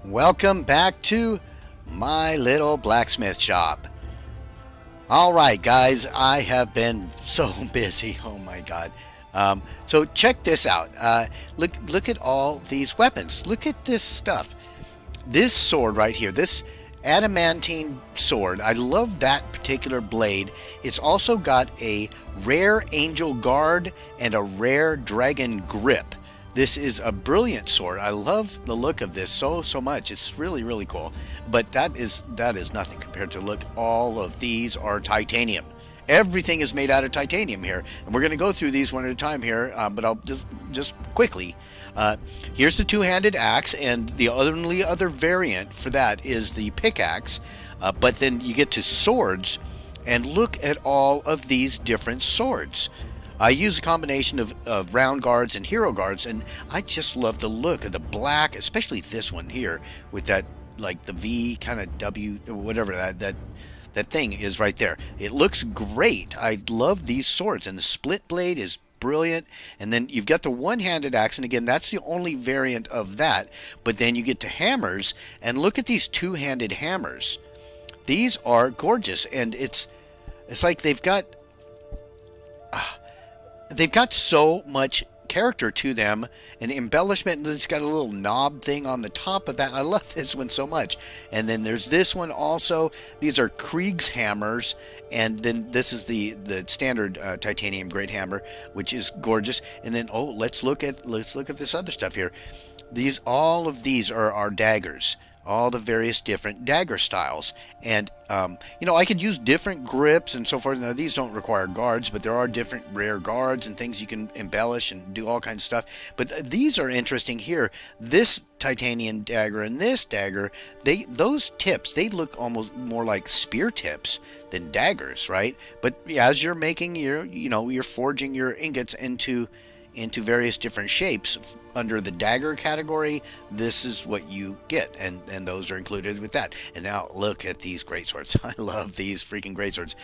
Welcome back to my little blacksmith shop. All right, guys, I have been so busy. Oh my God. So check this out. Look at all these weapons. Look at this stuff. This sword right here, this adamantine sword. I love that particular blade. It's also got a rare angel guard and a rare dragon grip. This is a brilliant sword. I love the look of this so much. It's really cool. But that is nothing compared to look. All of these are titanium. Everything is made out of titanium here, and we're going to go through these one at a time here. But I'll just quickly. Here's the two-handed axe, and the only other variant for that is the pickaxe. But then you get to swords, and look at all of these different swords. I use a combination of round guards and hero guards, and I just love the look of the black, especially this one here with that, like the V kind of W, whatever that thing is right there. It looks great. I love these swords, and the split blade is brilliant. And then you've got the one-handed axe, and again, that's the only variant of that. But then you get to hammers, and look at these two-handed hammers. These are gorgeous, and it's like they've got so much character to them and embellishment, and it's got a little knob thing on the top of that. I love this one so much. And then there's this one also. These are Krieg's hammers, and then this is the standard titanium great hammer, which is gorgeous. And then let's look at this other stuff here. All of these are our daggers, all the various different dagger styles. And I could use different grips and so forth. Now, these don't require guards, but there are different rare guards and things you can embellish and do all kinds of stuff. But these are interesting here. This titanium dagger and this dagger, those tips, they look almost more like spear tips than daggers, right? But as you're making you're forging your ingots into various different shapes under the dagger category, this is what you get, and those are included with that. And now look at these great swords. I love these freaking great swords.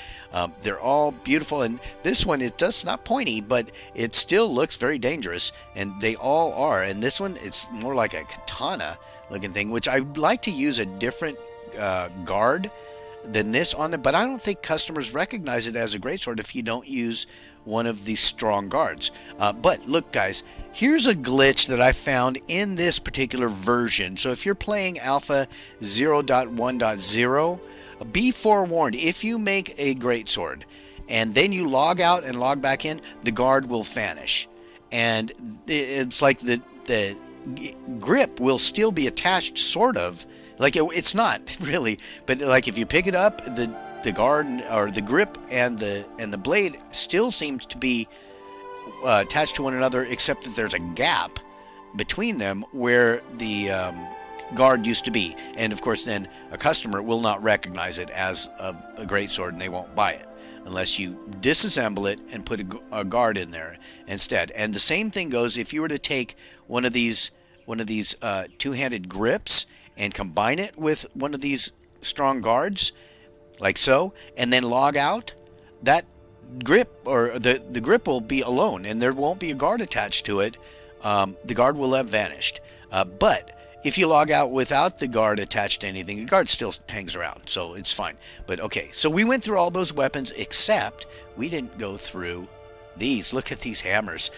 They're all beautiful, and this one, it does not pointy, but it still looks very dangerous, and they all are. And this one, it's more like a katana looking thing, which I like to use a different guard than this on there, but I don't think customers recognize it as a greatsword if you don't use one of these strong guards. But look, guys, here's a glitch that I found in this particular version. So if you're playing Alpha 0.1.0, be forewarned. If you make a greatsword and then you log out and log back in, the guard will vanish, and it's like the grip will still be attached, sort of. Like it's not really, but like if you pick it up, the guard or the grip and the blade still seems to be attached to one another, except that there's a gap between them where the guard used to be. And of course, then a customer will not recognize it as a great sword, and they won't buy it unless you disassemble it and put a guard in there instead. And the same thing goes if you were to take one of these two-handed grips and combine it with one of these strong guards, like so, and then log out, that grip, or the grip, will be alone, and there won't be a guard attached to it. The guard will have vanished. But if you log out without the guard attached to anything, the guard still hangs around, so it's fine. But okay, so we went through all those weapons, except we didn't go through these. Look at these hammers.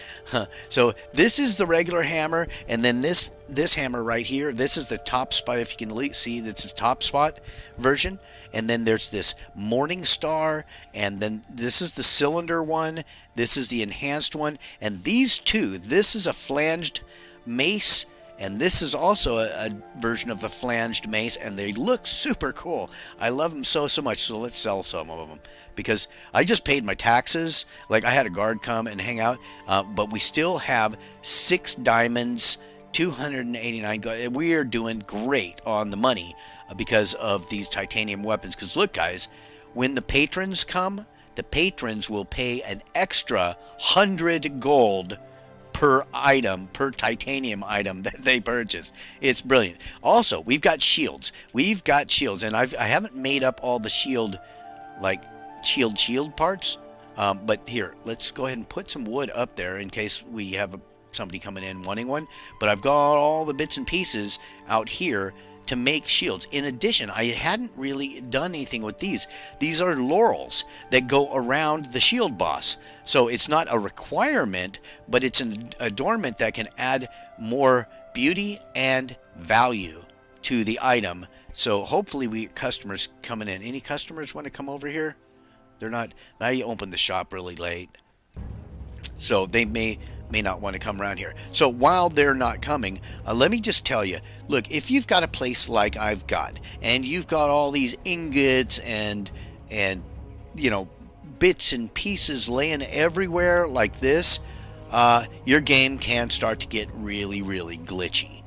So this is the regular hammer, and then this hammer right here, this is the top spot. If you can see, that's the top spot version. And then there's this Morning Star, and then this is the cylinder one, this is the enhanced one, and these two, this is a flanged mace, and this is also a version of the flanged mace, and they look super cool. I love them so much. So let's sell some of them, because I just paid my taxes. Like, I had a guard come and hang out, but we still have 6 diamonds, 289 gold. We are doing great on the money because of these titanium weapons. Because look, guys, when the patrons come, the patrons will pay an extra 100 gold per item, per titanium item that they purchase. It's brilliant. Also, we've got shields. And I haven't made up all the shield, like shield parts. But here, let's go ahead and put some wood up there in case we have somebody coming in wanting one. But I've got all the bits and pieces out here to make shields. In addition, I hadn't really done anything with these. These are laurels that go around the shield boss. So it's not a requirement, but it's an adornment that can add more beauty and value to the item. So hopefully we get customers coming in. Any customers want to come over here? They're not. Now you open the shop really late, so they may not want to come around here. So while they're not coming, let me just tell you, look, if you've got a place like I've got, and you've got all these ingots and you know, bits and pieces laying everywhere like this, your game can start to get really, really glitchy.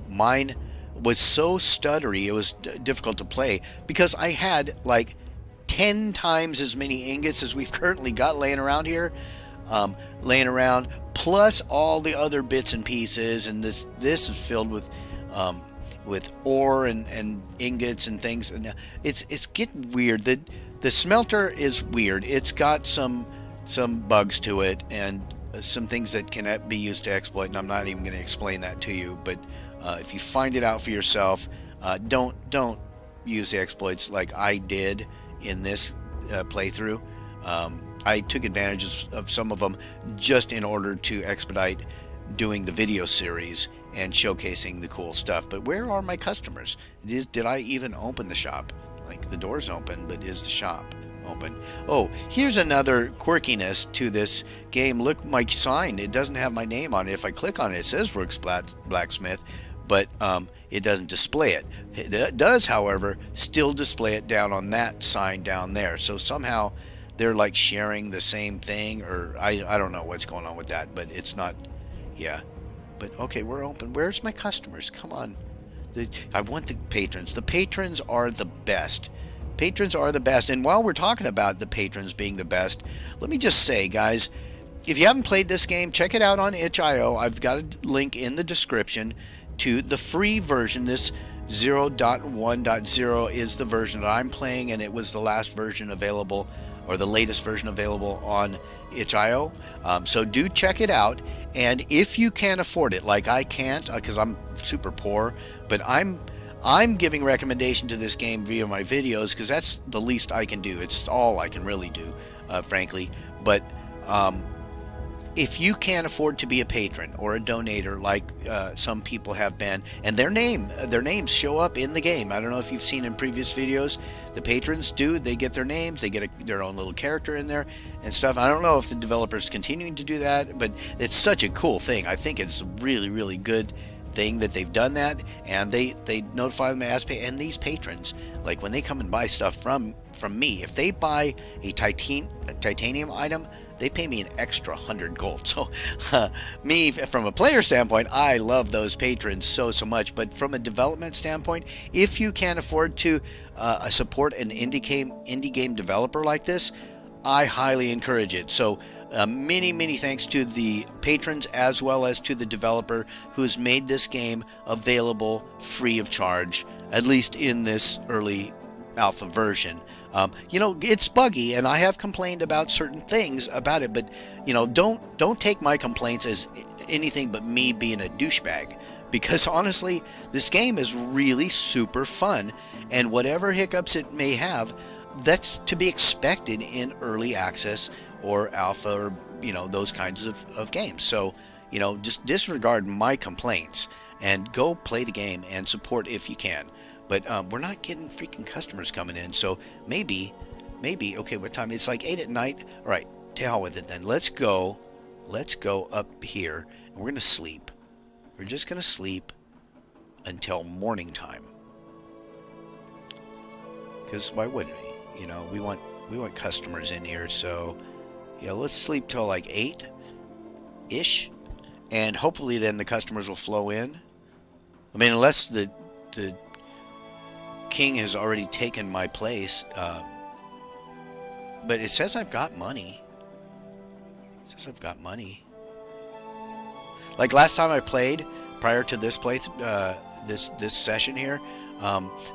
Mine was so stuttery, it was difficult to play because I had like 10 times as many ingots as we've currently got laying around here, plus all the other bits and pieces, and this is filled with ore and ingots and things, and it's getting weird. The smelter is weird. It's got some bugs to it and some things that can be used to exploit, and I'm not even going to explain that to you, but if you find it out for yourself, don't use the exploits like I did in this playthrough. I took advantage of some of them just in order to expedite doing the video series and showcasing the cool stuff. But where are my customers? Did I even open the shop? Like, the door's open, but is the shop open? Oh, here's another quirkiness to this game. Look, my sign, it doesn't have my name on it. If I click on it, it says Rook's Blacksmith, but it doesn't display it. It does, however, still display it down on that sign down there. So somehow they're like sharing the same thing, or I don't know what's going on with that, but it's not, yeah. But okay, we're open. Where's my customers? Come on. I want the patrons. The patrons are the best. Patrons are the best. And while we're talking about the patrons being the best, let me just say, guys, if you haven't played this game, check it out on itch.io. I've got a link in the description to the free version. This 0.1.0 is the version that I'm playing, and it was the last version available, or the latest version available on itch.io. So do check it out. And if you can afford it, like I can't, because I'm super poor, but I'm giving recommendation to this game via my videos because that's the least I can do. It's all I can really do, frankly. But if you can't afford to be a patron or a donator, like some people have been, and their names show up in the game. I don't know if you've seen in previous videos, the patrons do. They get their names. They get their own little character in there and stuff. I don't know if the developer's continuing to do that, but it's such a cool thing. I think it's a really, really good thing that they've done that, and they notify them as pay. And these patrons, like when they come and buy stuff from me, if they buy a titanium item, they pay me an extra 100 gold. So me, from a player standpoint, I love those patrons so much. But from a development standpoint, if you can afford to support an indie game developer like this, I highly encourage it. So many thanks to the patrons as well as to the developer who's made this game available free of charge, at least in this early alpha version. You know, it's buggy, and I have complained about certain things about it, but you know, don't take my complaints as anything but me being a douchebag, because honestly, this game is really super fun, and whatever hiccups it may have, that's to be expected in early access or alpha, or you know, those kinds of games. So you know, just disregard my complaints and go play the game and support if you can. But we're not getting freaking customers coming in, so maybe, okay, what time? It's like 8 at night. All right, to hell with it then. Let's go up here, and we're going to sleep. We're just going to sleep until morning time. Because why wouldn't we? You know, we want customers in here, so yeah, let's sleep till like 8-ish, and hopefully then the customers will flow in. I mean, unless the king has already taken my place, but it says I've got money. It says I've got money. Like last time I played, prior to this this session here,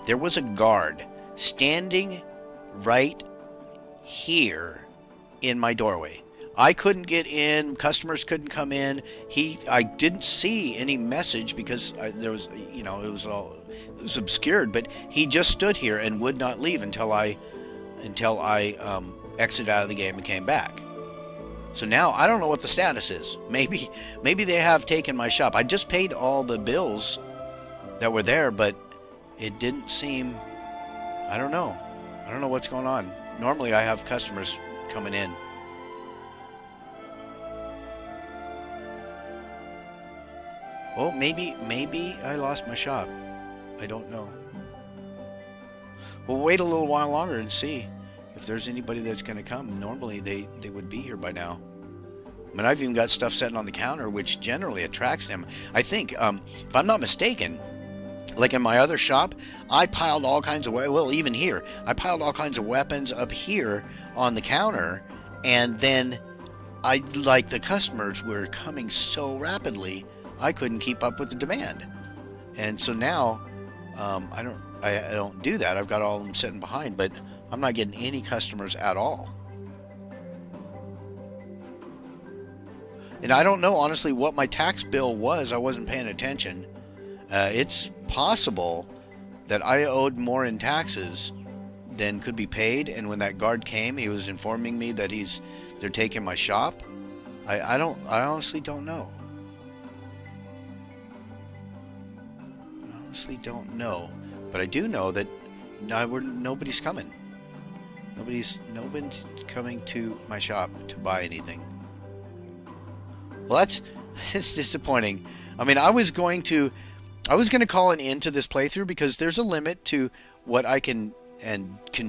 there was a guard standing right here in my doorway. I couldn't get in. Customers couldn't come in. I didn't see any message because there was, it was obscured. But he just stood here and would not leave until I exited out of the game and came back. So now I don't know what the status is. Maybe they have taken my shop. I just paid all the bills that were there, but it didn't seem. I don't know. I don't know what's going on. Normally I have customers coming in. Well, maybe I lost my shop. I don't know. We'll wait a little while longer and see if there's anybody that's going to come. Normally they would be here by now. I mean, I've even got stuff sitting on the counter, which generally attracts them. I think, if I'm not mistaken, like in my other shop, I piled all kinds of, well, even here, I piled all kinds of weapons up here on the counter, and then the customers were coming so rapidly, I couldn't keep up with the demand. And so now, I don't do that. I've got all of them sitting behind, but I'm not getting any customers at all. And I don't know, honestly, what my tax bill was. I wasn't paying attention. It's possible that I owed more in taxes than could be paid. And when that guard came, he was informing me that they're taking my shop. I honestly don't know. I honestly don't know. But I do know that nobody's coming. Nobody's coming to my shop to buy anything. Well, that's disappointing. I mean, I was going to call an end to this playthrough because there's a limit to what I can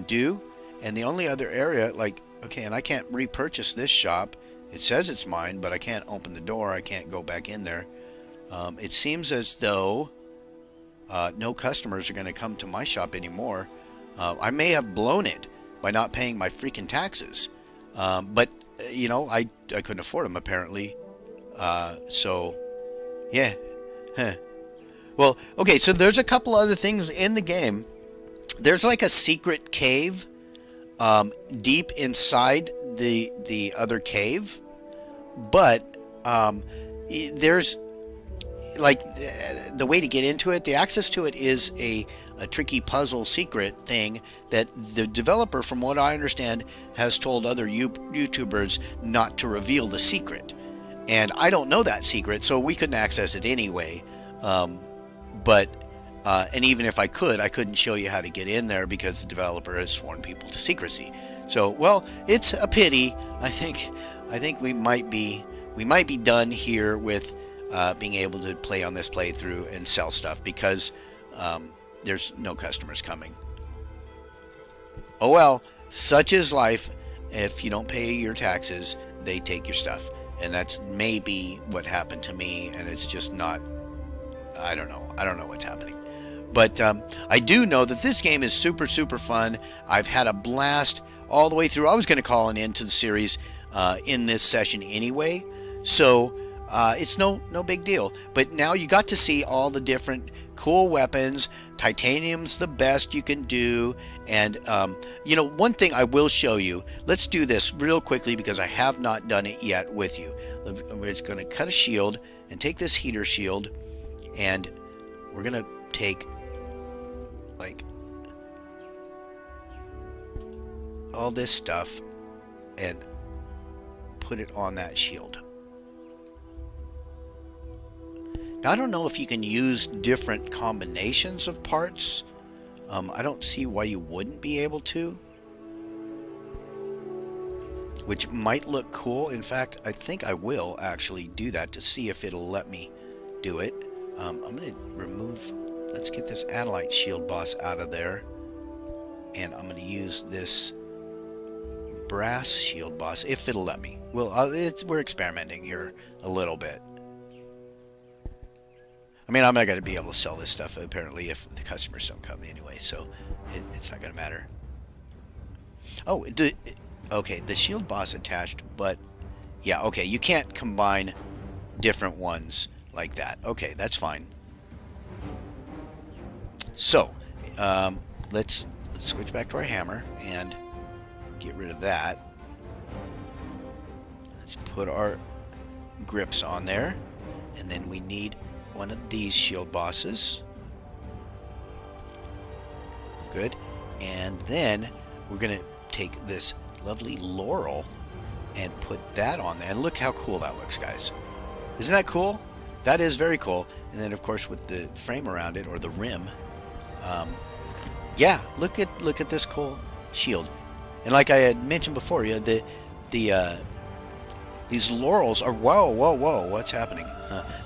do, and the only other area, and I can't repurchase this shop. It says it's mine, but I can't open the door. I can't go back in there. It seems as though no customers are going to come to my shop anymore. I may have blown it by not paying my freaking taxes, but I couldn't afford them apparently. So yeah. Well, okay, so there's a couple other things in the game. There's like a secret cave deep inside the other cave, but there's the way to get into it, the access to it is a tricky puzzle secret thing that the developer, from what I understand, has told other YouTubers not to reveal the secret. And I don't know that secret, so we couldn't access it anyway. But even if I couldn't show you how to get in there because the developer has sworn people to secrecy. So, well, it's a pity. I think we might be done here with being able to play on this playthrough and sell stuff because there's no customers coming. Oh well, such is life. If you don't pay your taxes, they take your stuff. And that's maybe what happened to me, and it's just not, I don't know what's happening. But I do know that this game is super, super fun. I've had a blast all the way through. I was going to call an end to the series in this session anyway, so it's no big deal. But now you got to see all the different cool weapons. Titanium's the best you can do. And, one thing I will show you. Let's do this real quickly because I have not done it yet with you. We're just going to cut a shield and take this heater shield. And we're going to take, all this stuff and put it on that shield. Now, I don't know if you can use different combinations of parts. I don't see why you wouldn't be able to. Which might look cool. In fact, I think I will actually do that to see if it'll let me do it. I'm going to remove... Let's get this Adellite shield boss out of there. And I'm going to use this brass shield boss, if it'll let me. Well, we're experimenting here a little bit. I mean, I'm not going to be able to sell this stuff, apparently, if the customers don't come anyway, so it's not going to matter. Oh, okay, the shield boss attached, but, yeah, okay, you can't combine different ones like that. Okay, that's fine. So, let's switch back to our hammer and get rid of that. Let's put our grips on there. And then we need one of these shield bosses. Good. And then we're going to take this lovely laurel and put that on there. And look how cool that looks, guys. Isn't that cool? That is very cool. And then, of course, with the frame around it, or the rim. Yeah, look at this cool shield. And like I had mentioned before, you know, these laurels are... Whoa, what's happening?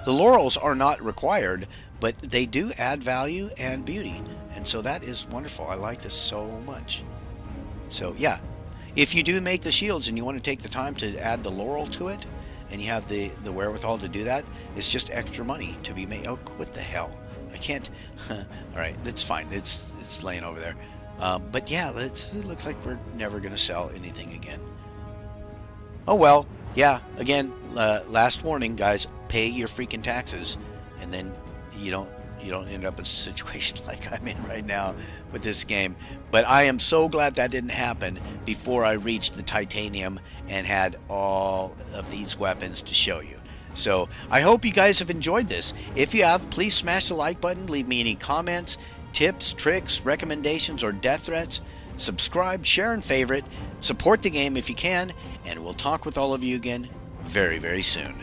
The laurels are not required, but they do add value and beauty. And so that is wonderful. I like this so much. So, yeah. If you do make the shields and you want to take the time to add the laurel to it, and you have the wherewithal to do that, it's just extra money to be made. Oh, what the hell? I can't... All right, that's fine. It's laying over there. But yeah, it looks like we're never going to sell anything again. Oh, well. Yeah, again, last warning, guys. Pay your freaking taxes, and then you don't end up in a situation like I'm in right now with this game. But I am so glad that didn't happen before I reached the titanium and had all of these weapons to show you. So I hope you guys have enjoyed this. If you have, please smash the like button. Leave me any comments, tips, tricks, recommendations, or death threats. Subscribe, share, and favorite. Support the game if you can, and we'll talk with all of you again very, very soon.